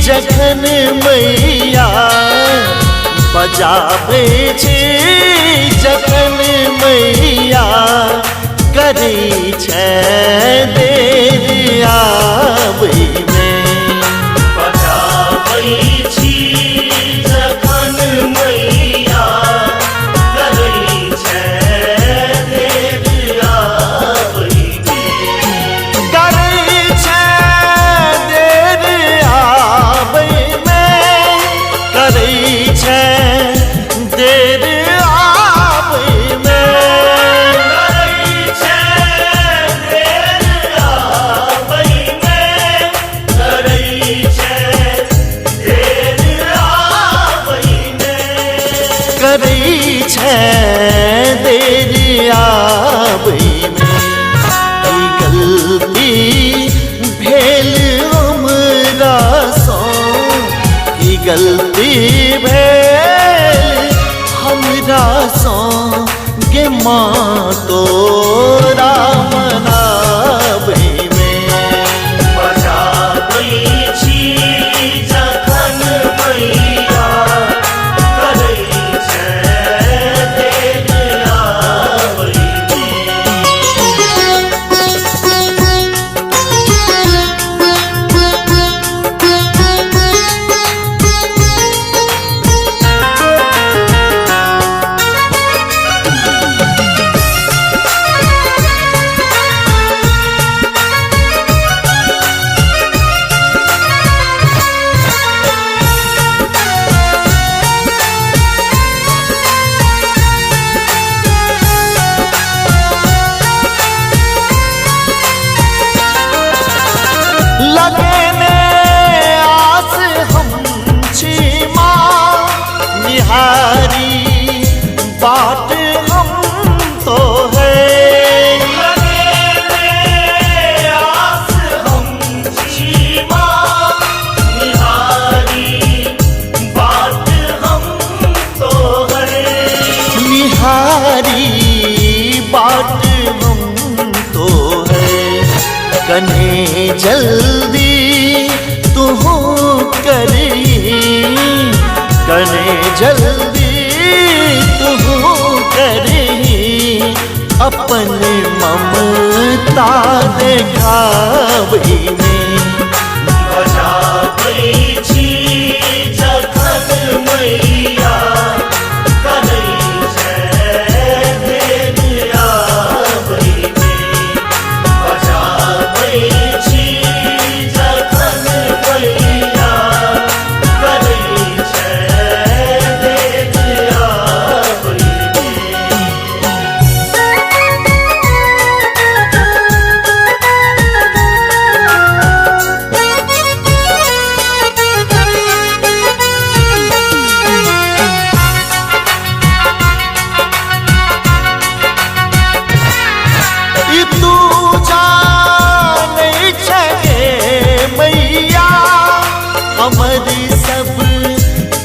जखन मैया बजाबै छै जखन मैया करै छै देर आबैमे बजाबै छी जखन मैया करै छै देर आबैमे करै छै देर आबैमे करै छै देर आबैमे करै छै देर आबैमे की गलती भेल हमरासँ की गलती भेल हमरासँ गे माँ तोरा मनाबैमे बजाबै छी जखन मैया करै छै देर आबैमे लगेने आस हम छी माँ निहारी बाट हम तो है लगेने आस हम छी माँ निहारी बात हम तो है निहारी बाट हम तो है कन्हे जल्दी तू करी कन्हे जल्दी तू करी अपन ममता देखाबैमे बजाबै छी जखन मैया करै छै देर आबैमे बजाबै छी जखन मैया करै छै देर आबैमे ई तू जानै छै मैया हमर सब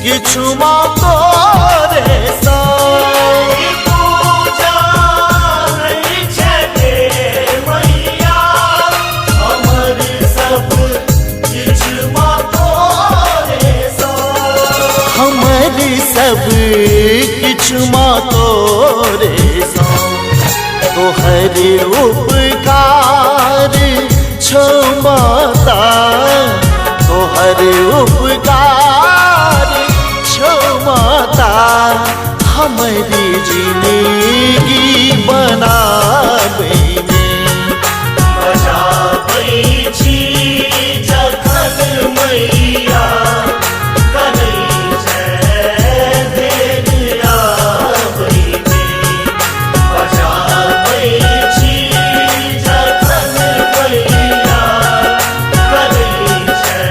किछु माँ तोरे सँ पूजा नहीं छे मैया हमर सब किछ माँ तोरे सँ हमर सब किछु माँ तोरे सँ तोहर उपकार छौ माता तोहर उपकार छौ माता हमरी जिंदगी बनाबैमे बजाबै छी जखन मैया करै छै देर आबैमे बजाबै छी जखन मैया करै छै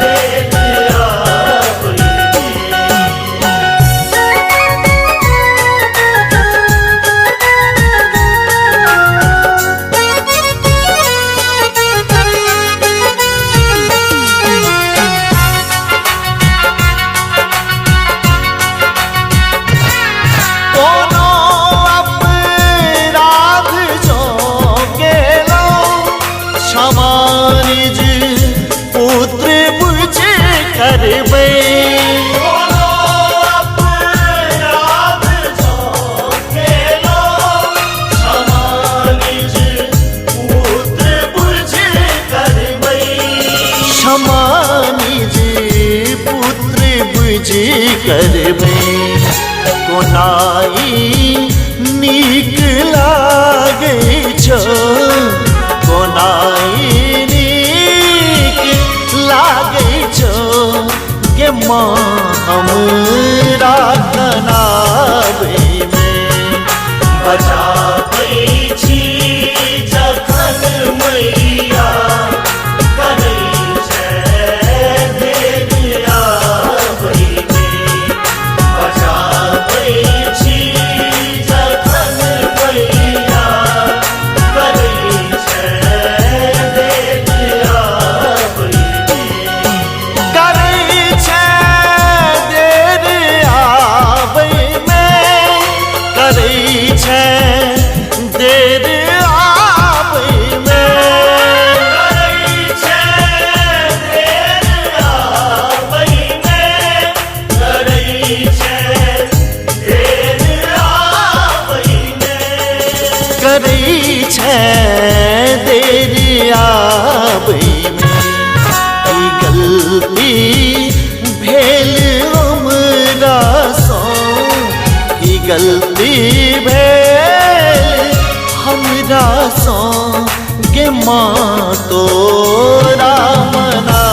देर आबैमे क्षमा निज पुत्र बुझि करबे कोनाई नीक लागे छो कोनाई नीक लागे छो के माँ हमरा कनावे में बचाबै छी जखन मैया करै छै देर आबै में बचाबै छी जखन मैया करै छै देर आबै में करै छै देर आबै में करै छै देर आबै में करै छै देर आबै में ई गलती भेल हमरा सँ ई गलती भेल हमरा सँ गे माँ तोरा मना